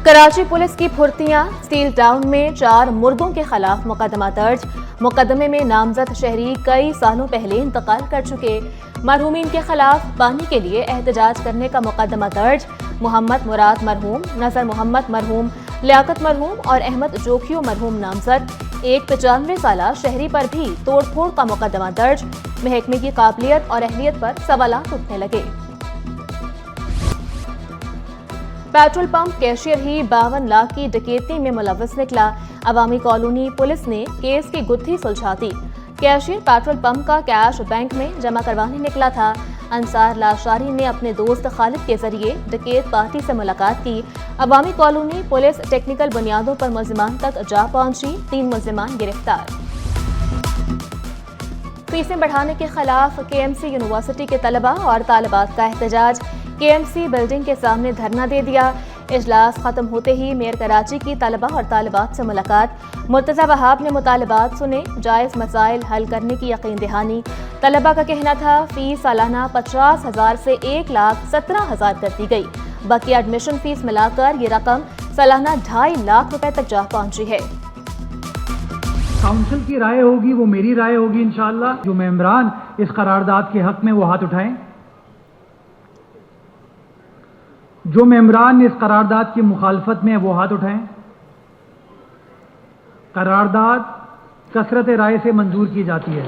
Karachi police की फुर्तियां, steel town में 4 मुर्दों के खिलाफ मुकदमा दर्ज। मुकदमे में नामजद शहरी कई सालों पहले इंतकाल कर चुके। मरहूमीन के खिलाफ पानी के लिए एहतजाज करने का मुकदमा दर्ज। मोहम्मद मुराद मरहूम, नजर मोहम्मद मरहूम, लियाकत मरहूम और अहमद जोखियो मरहूम नामजद। एक 95 साला शहरी पर भी तोड़फोड़ का मुकदमा दर्ज। महकमे की काबिलियत और अहलियत पर सवालात उठने लगे। पेट्रोल पंप कैशियर ही 52 लाख की डकैती में मुलव्वस निकला। अवामी कॉलोनी पुलिस ने केस की गुत्थी सुलझा दी। कैशियर पेट्रोल पंप का कैश बैंक में जमा करवाने निकला था। अंसार लाशारी ने अपने दोस्त खालिद के जरिए डकैत पार्टी से मुलाकात की। अवामी कॉलोनी पुलिस टेक्निकल बुनियादों पर मुलजिमान तक जा पहुंची। 3 मुलजिमान गिरफ्तार। फीसें बढ़ाने के खिलाफ केएमसी यूनिवर्सिटी के तलबा और तालिबात का एहतजाज। केएमसी बिल्डिंग के सामने धरना दे दिया। इजलास खत्म होते ही मेयर कराची की तलबा और तालिबात से मुलाकात। मुर्तजा वहाब ने मुतालिबात सुने, जायज मसाइल हल करने की यकीन दहानी। तलबा का कहना था फीस सालाना 50,000 से 1,17,000 कर दी गई। बाकी एडमिशन फीस मिलाकर ये रकम सालाना 2.5 लाख रुपए तक जा पहुंची है। काउंसिल की राय होगी, वो मेरी राय होगी इंशाअल्लाह। जो मेंबरान इस करारदाद के हक में वो हाथ उठाएं। जो मेंबरान इस करारदाद की मुखालफत में वो हाथ उठाएं। करारदाद कसरत राय से मंजूर की जाती है।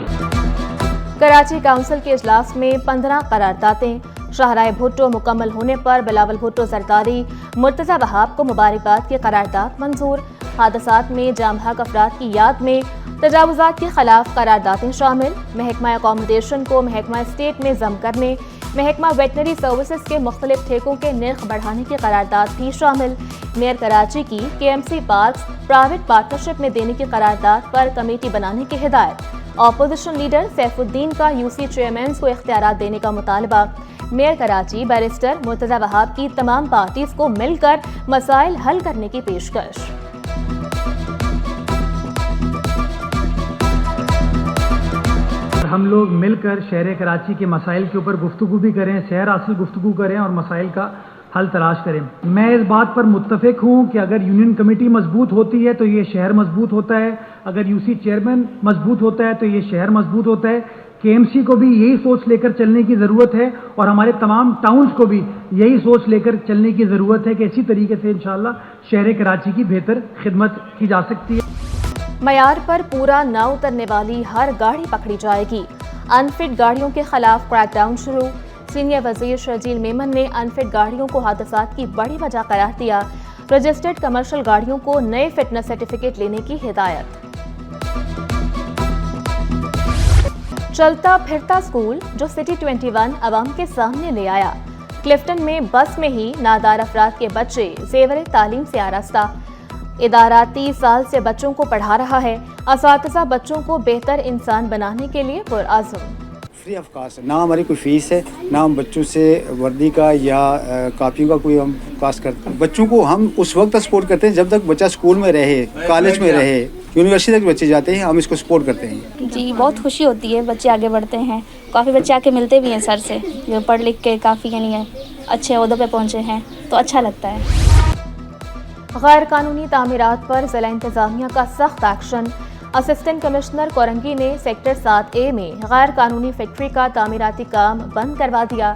कराची काउंसिल के इजलास में 15 करारदादें। शाहराह भुट्टो मुकम्मल होने पर बिलावल भुट्टो सरकारी, मुर्तजा वहाब को मुबारकबाद की करारदाद मंजूर। हादसात में जाम हक अफराद की याद में तजावुजात के खिलाफ करारदादें शामिल। महकमा अकोमोडेशन को महकमा स्टेट में जम करने, महकमा वेटनरी सर्विसेज के मुख्तलिफ ठेकों के निर्ख बढ़ाने की करारदाद भी शामिल। मेयर कराची की केएमसी पार्क्स प्राइवेट पार्टनरशिप में देने की करारदाद पर कमेटी बनाने की हिदायत। अपोजिशन लीडर सैफुद्दीन का यूसी चेयरमैन को इख्तियारात देने का मुतालबा। मेयर कराची बैरिस्टर मुर्तजा वहाब की तमाम पार्टीज को मिलकर मसाइल हल करने की पेशकश। हम लोग मिलकर शहर कराची के मसाइल के ऊपर गुफ्तगू भी करें, शहर हासिल गुफ्तगू करें और मसाइल का हल तलाश करें। मैं इस बात पर मुत्तफिक हूँ कि अगर यूनियन कमेटी मजबूत होती है तो ये शहर मजबूत होता है, अगर यूसी चेयरमैन मजबूत होता है तो ये शहर मजबूत होता है। केएमसी को भी यही सोच लेकर चलने की ज़रूरत है और हमारे तमाम टाउन्स को भी यही सोच लेकर चलने की ज़रूरत है कि इसी तरीके से इंशाअल्लाह शहर कराची की बेहतर खिदमत की जा सकती है। मयार पर पूरा न उतरने वाली हर गाड़ी पकड़ी जाएगी। अनफिट गाड़ियों के खिलाफ क्रैकडाउन शुरू। सीनियर वजीर शर्जील मेमन ने अनफिट गाड़ियों को हादसात की बड़ी वजह करार दिया। रजिस्टर्ड कमर्शियल गाड़ियों को नए फिटनेस सर्टिफिकेट लेने की हिदायत। चलता फिरता स्कूल जो सिटी 21 अवाम के सामने ले आया। क्लिफ्टन में बस में ही नादार अफराद के बच्चे जेवर तालीम से आरास्ता। इदारा 30 साल से बच्चों को पढ़ा रहा है। असातिज़ा बच्चों को बेहतर इंसान बनाने के लिए पुरअज़्म। फ्री ऑफ कॉस्ट, ना हमारी कोई फीस है, ना हम बच्चों से वर्दी का या कापियों का कोई हम कॉस्ट करते हैं। बच्चों को हम उस वक्त सपोर्ट करते हैं जब तक बच्चा स्कूल में रहे, कॉलेज में रहे, यूनिवर्सिटी तक बच्चे जाते हैं, हम इसको सपोर्ट करते हैं। जी बहुत खुशी होती है, बच्चे आगे बढ़ते हैं। काफ़ी बच्चे आके मिलते भी हैं सर से, जो पढ़ लिख के काफ़ी यानी अच्छे ओहदों पे पहुँचे हैं, तो अच्छा लगता है। गैर कानूनी तामीरात पर जिला इंतजामिया का सख्त एक्शन। असिस्टेंट कमिश्नर कोरंगी ने सेक्टर 7A में गैर कानूनी फैक्ट्री का तामीराती काम बंद करवा दिया।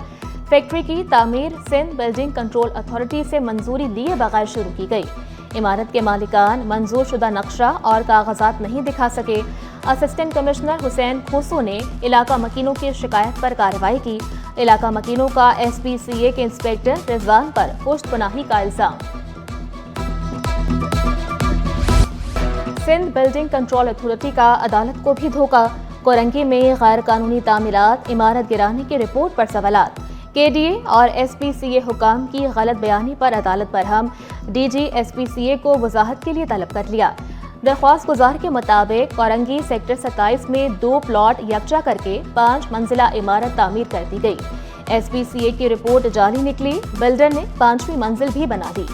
फैक्ट्री की तामीर सिंध बिल्डिंग कंट्रोल अथॉरिटी से मंजूरी लिए बगैर शुरू की गई। इमारत के मालिकान मंजूर शुदा नक्शा और कागजात नहीं दिखा सके। असिस्टेंट कमिश्नर हुसैन खुसू ने इलाका मकीनों की शिकायत पर कार्रवाई की। इलाका मकीनों का SPCA के इंस्पेक्टर रिजवान पर पुश्तपनाही का इल्जाम। सिंध बिल्डिंग कंट्रोल अथॉरिटी का अदालत को भी धोखा। कोरंगी में गैर कानूनी तामीरात, इमारत गिराने की रिपोर्ट पर सवालात। KDA और SPCA हुकाम की गलत बयानी पर अदालत बरहम। DG SPCA को वजाहत के लिए तलब कर लिया। दरख्वास्त गुजार के मुताबिक कोरंगी सेक्टर 27 में 2 प्लॉट यकजा करके 5 मंजिला इमारत तामीर कर दी गई। SPCA की रिपोर्ट जाली निकली। बिल्डर ने 5वीं मंजिल भी बना दी।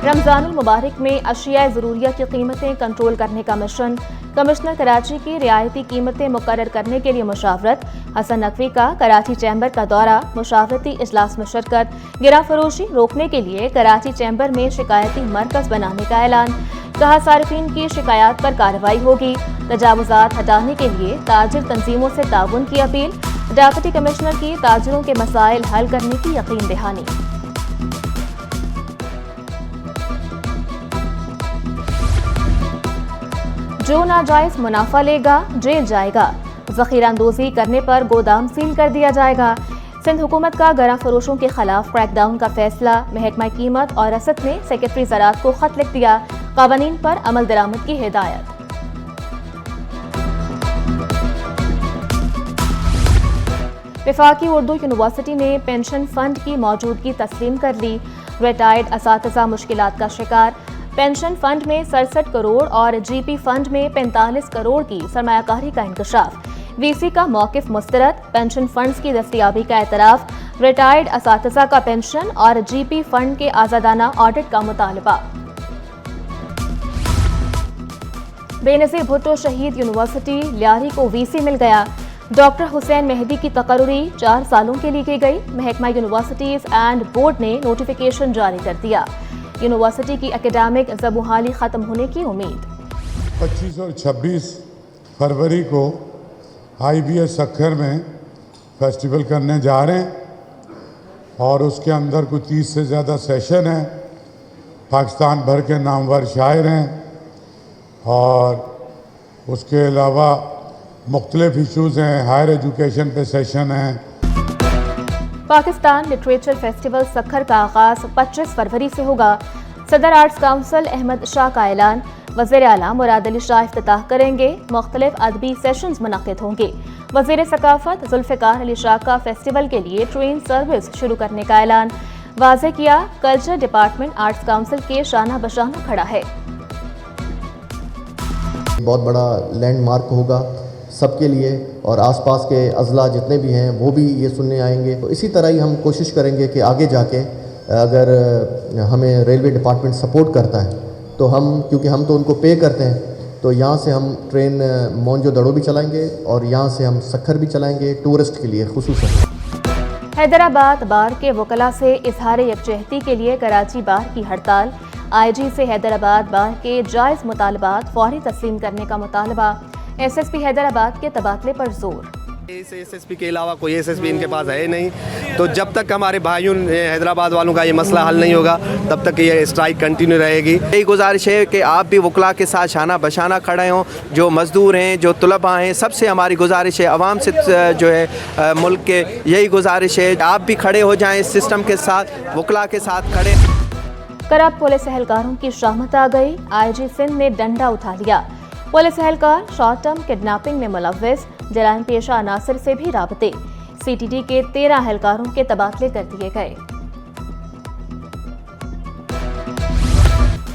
रमज़ान मुबारक में अशिया ज़रूरिया की कीमतें कंट्रोल करने का मिशन। कमिश्नर कराची की रियायती कीमतें मुकर्रर करने के लिए मुशावरत। हसन नकवी का कराची चैम्बर का दौरा, मुशावरती इजलास में शिरकत। गिरा फरोशी रोकने के लिए कराची चैम्बर में शिकायती मरकज बनाने का ऐलान। कहा सारिफीन की शिकायत पर कार्रवाई होगी। तजावुजात हटाने के लिए ताजिर तंजीमों से ताउन की अपील। डिप्टी कमिश्नर की ताजिरों के मसाइल हल करने की यकीन दहानी। जो नाजायज मुनाफा लेगा जेल जाएगा। जखीरा अंदोजी करने पर गोदाम सील कर दिया जाएगा। सिंध हुकूमत का गरा फरोशों के खिलाफ क्रैकडाउन का फैसला। महकमा कीमत और रसद ने सेक्रेटरी ज़राअत को खत लिख दिया। कावानीन पर अमल दरामद की हिदायत। वफाकी उर्दू यूनिवर्सिटी ने पेंशन फंड की मौजूदगी तस्लीम कर ली। रिटायर्ड असातिज़ा मुश्किलात का शिकार। पेंशन फंड में 67 करोड़ और जीपी फंड में 45 करोड़ की सरमायाकारी का इंकशाफ। वीसी का मौकिफ मुस्तरद। पेंशन फंड्स की दस्तयाबी का एतराफ। रिटायर्ड असातिज़ा का पेंशन और जीपी फंड के आज़ादाना ऑडिट का मुतालबा। बेनज़ीर भुट्टो शहीद यूनिवर्सिटी लियारी को वीसी मिल गया। डॉक्टर हुसैन मेहदी की तकर्री 4 सालों के लिए की गई। महकमा यूनिवर्सिटीज एंड बोर्ड ने नोटिफिकेशन जारी कर दिया। यूनिवर्सिटी की एकेडमिक ज़बूहाली ख़त्म होने की उम्मीद। 25 और 26 फरवरी को IBS सक्खर में फेस्टिवल करने जा रहे हैं और उसके अंदर कुछ 30 से ज़्यादा सेशन हैं। पाकिस्तान भर के नामवर शायर हैं और उसके अलावा मुख्तलिफ इशूज़ हैं। हायर एजुकेशन पे सेशन हैं। पाकिस्तान लिटरेचर फेस्टिवल सक्खर का आगाज 25 फरवरी से होगा। सदर आर्ट्स काउंसिल अहमद शाह का ऐलान। वज़ीर आला मुराद अली शाह इफ्तिताह करेंगे। मुख्तलिफ अदबी सेशंस मुनक़िद होंगे। वज़ीर सकाफत जुल्फ़िकार अली शाह का फेस्टिवल के लिए ट्रेन सर्विस शुरू करने का ऐलान। वाज़ेह किया कल्चर डिपार्टमेंट आर्ट्स काउंसिल के शाना बशाना खड़ा है। बहुत बड़ा लैंडमार्क होगा सबके लिए और आसपास के अजला जितने भी हैं वो भी ये सुनने आएंगे। तो इसी तरह ही हम कोशिश करेंगे कि आगे जाके अगर हमें रेलवे डिपार्टमेंट सपोर्ट करता है तो हम, क्योंकि हम तो उनको पे करते हैं, तो यहाँ से हम ट्रेन मोंजो दड़ो भी चलाएंगे और यहाँ से हम सक्खर भी चलाएंगे टूरिस्ट के लिए खुसूसन। हैदराबाद बार के वकला से इजहार यकजहती के लिए कराची बार की हड़ताल। IG से हैदराबाद बार के जायज़ मुतालबात फौरी तस्लीम करने का मुतालबा। SSP हैदराबाद के तबादले पर जोर। इस SSP के अलावा कोई SSP इनके पास है नहीं, तो जब तक हमारे भाइयों हैदराबाद वालों का ये मसला हल नहीं होगा तब तक ये स्ट्राइक कंटिन्यू रहेगी। यही गुजारिश है कि आप भी वकला के साथ शाना बशाना खड़े हों। जो मज़दूर हैं, जो तलबा हैं, सबसे हमारी गुजारिश है, आवाम से जो है मुल्क के यही गुजारिश है, आप भी खड़े हो जाएँ इस सिस्टम के साथ, वकला के साथ खड़े। करप्ट पुलिस एहलकारों की शामत आ गई। IG सिंध ने डंडा उठा लिया। पुलिस एहलकार शॉर्ट टर्म किडनैपिंग में मुलव्विस। जराइम पेशा अनासर से भी राबते। CTD के 13 एहलकारों के तबादले कर दिए गए।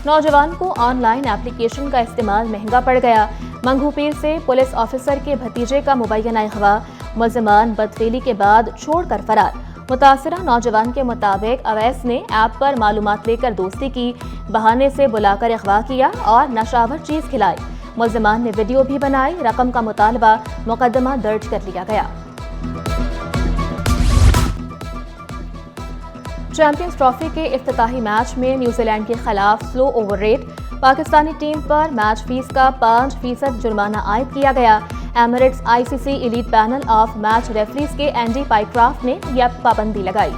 नौजवान को ऑनलाइन एप्लीकेशन का इस्तेमाल महंगा पड़ गया। मंगूपीर से पुलिस ऑफिसर के भतीजे का मुबैना अगवा। मुलज़िमान बदफेली के बाद छोड़कर फरार। मुतासिरा नौजवान के मुताबिक अवैस ने ऐप पर मालूमात लेकर दोस्ती की। बहाने से बुलाकर अगवा किया और नशावर चीज खिलाई। मुलज़िमान ने वीडियो भी बनाई। रकम का मुतालबा। मुकदमा दर्ज कर लिया गया। चैंपियंस ट्रॉफी के इफ्तिताही मैच में न्यूजीलैंड के खिलाफ slow over rate. Pakistani team पर मैच फीस का 5% जुर्माना आयद किया गया। Emirates ICC elite panel of match referees के एंडी पाइक्राफ्ट ने यह पाबंदी लगाई।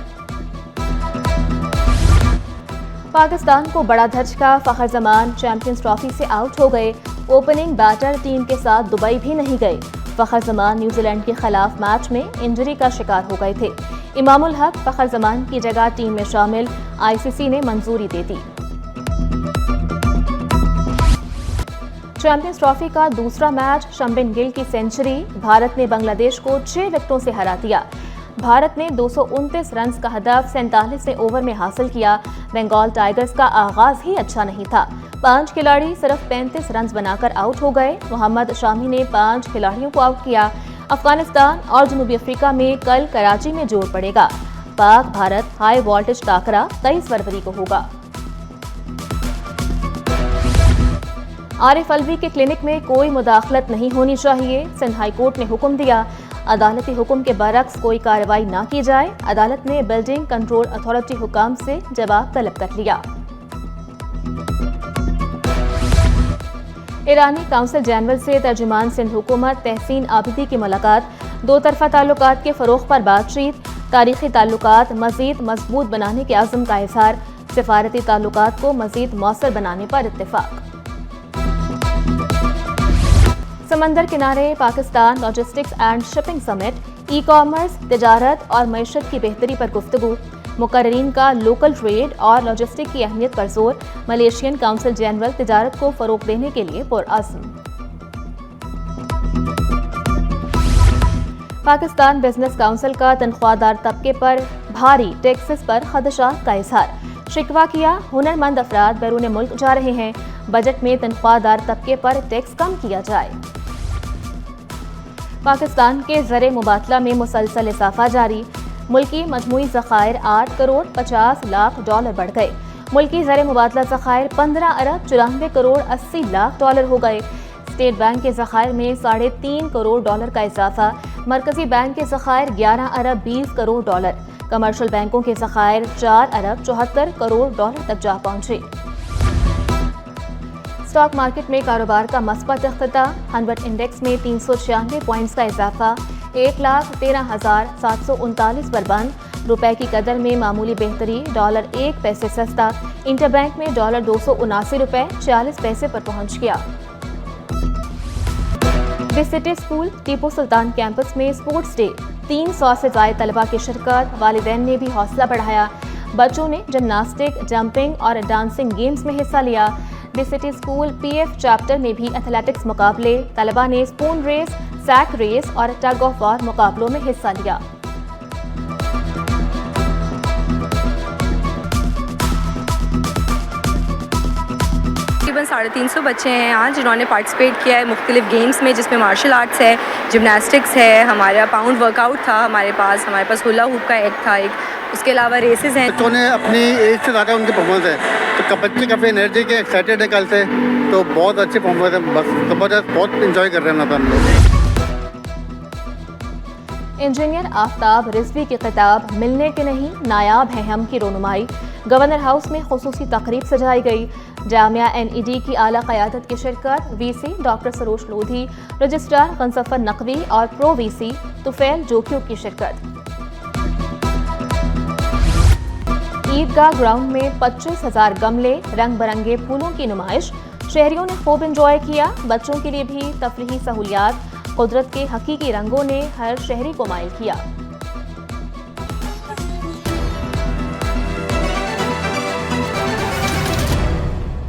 पाकिस्तान को बड़ा झटका। फखर जमान चैंपियंस ट्रॉफी से आउट हो गए। ओपनिंग बैटर टीम के साथ दुबई भी नहीं गए। फखर जमान न्यूजीलैंड के खिलाफ मैच में इंजरी का शिकार हो गए थे। इमामुल हक फखर जमान की जगह टीम में शामिल। ICC ने मंजूरी दे दी। चैंपियंस ट्रॉफी का दूसरा मैच शम्बिन गिल की सेंचुरी। भारत ने बांग्लादेश को 6 विकेटों से हरा दिया। भारत ने 229 रन का हदफ 47वें ओवर में हासिल किया। बंगाल टाइगर्स का आगाज ही अच्छा नहीं था। 5 खिलाड़ी सिर्फ 35 रन बनाकर आउट हो गए। मोहम्मद शामी ने 5 खिलाड़ियों को आउट किया। अफगानिस्तान और जनूबी अफ्रीका में कल कराची में जोर पड़ेगा। पाक भारत हाई वोल्टेज टाकरा 23 फरवरी को होगा। आरिफ अलवी के क्लिनिक में कोई मुदाखलत नहीं होनी चाहिए, सिंध हाई कोर्ट ने हुक्म दिया। अदालती हुक्म के बरक्स कोई कार्रवाई ना की जाए। अदालत ने बिल्डिंग कंट्रोल अथॉरिटी हुकाम से जवाब तलब कर लिया। ईरानी काउंसिल जनरल से तर्जुमान सिंध हुकूमत तहसीन आबिदी की मुलाकात। दो तरफा ताल्लुकात के फरोग पर बातचीत। तारीखी ताल्लुकात मजीद मजबूत बनाने के आज़म का इजहार। सिफारती ताल्लुकात को मजीद मौसर बनाने पर इत्तेफाक। समंदर किनारे Pakistan logistics and shipping summit, e commerce, तिजारत और मईशत की बेहतरी पर गुफ्तगू। मुकर्रीन का लोकल ट्रेड और लॉजिस्टिक की अहमियत पर जोर। मलेशियन काउंसिल जनरल तिजारत को फरोग देने के लिए पुरअज़्म। पाकिस्तान बिजनेस काउंसिल का तनख्वाहदार तबके पर भारी टैक्सेस पर खदशात का इजहार। शिकवा किया, हुनरमंद अफराद बैरून मुल्क जा रहे हैं, बजट में तनख्वाहदार तबके पर टैक्स कम किया जाए। पाकिस्तान के ज़र मुबादला में मुसलसल इजाफा जारी। मुल्की मजमूई ज़खायर 8 करोड़ 50 लाख डॉलर बढ़ गए। मुल्की ज़र मुबादला ज़खायर 15 अरब 94 करोड़ 80 लाख डॉलर हो गए। स्टेट बैंक के ज़खायर में 3.5 करोड़ डॉलर का इजाफा। मरकजी बैंक के ज़खायर 11 अरब 20 करोड़ डॉलर। कमर्शियल बैंकों के ज़खायर 4 अरब 74 करोड़ डॉलर तक जा पहुंचे। स्टॉक मार्केट में कारोबार का मस्बत इख्तिताम। हनवट इंडेक्स में 396 पॉइंट्स का इजाफा। 1,13,739 पर बंद। रुपए की कदर में मामूली बेहतरी, डॉलर 1 पैसे सस्ता। इंटरबैंक में डॉलर 279 रुपए 40 पैसे पर पहुंच गया। The city school Tipu Sultan campus में स्पोर्ट्स डे, 300 से ज्यादा तलबा की शिरकत। वालिदैन ने भी हौसला बढ़ाया। बच्चों ने जिमनास्टिक, जंपिंग और डांसिंग गेम्स में हिस्सा लिया। The city school PF chapter में भी एथलेटिक्स मुकाबले। तलबा ने स्पून रेस, सैक रेस और टग ऑफ वॉर मुकाबलों में हिस्सा लिया। तकरीबन 350 बच्चे हैं यहाँ जिन्होंने पार्टिसिपेट किया है मुख्तलिफ गेम्स में, जिसमें मार्शल आर्ट्स है, जिमनास्टिक्स है, हमारा पाउंड वर्कआउट था, हमारे पास हुला हुप का एक था, उसके अलावा रेसेस हैं। बच्चों ने अपनी एज से ज़्यादा उनकी परफॉर्मेंस है, तो बच्चे काफ़ी एनर्जी के एक्साइटेड है कल से, तो बहुत अच्छी परफॉर्मेंस है। बस ज़बरदस्त, बहुत इंजॉय कर रहे हैं हम लोग। इंजीनियर आफ्ताब रिजवी की किताब मिलने के नहीं नायाब हैं हम की रोनुमाई गवर्नर हाउस में खुसूसी तकरीब सजाई गई। जामिया NED की आला क़यादत की शिरकत। VC doctor Saroj Lodhi, registrar Ghazanfar Naqvi और प्रो VC तुफैल जोकियों की शिरकत। ईदगाह ग्राउंड में 25,000 गमले, रंग बिरंगे फूलों की नुमाइश। शहरियों ने खूब इंजॉय किया। बच्चों के लिए भी तफरीही सहूलियात। कुदरत के हकीकी रंगों ने हर शहरी को माइल किया।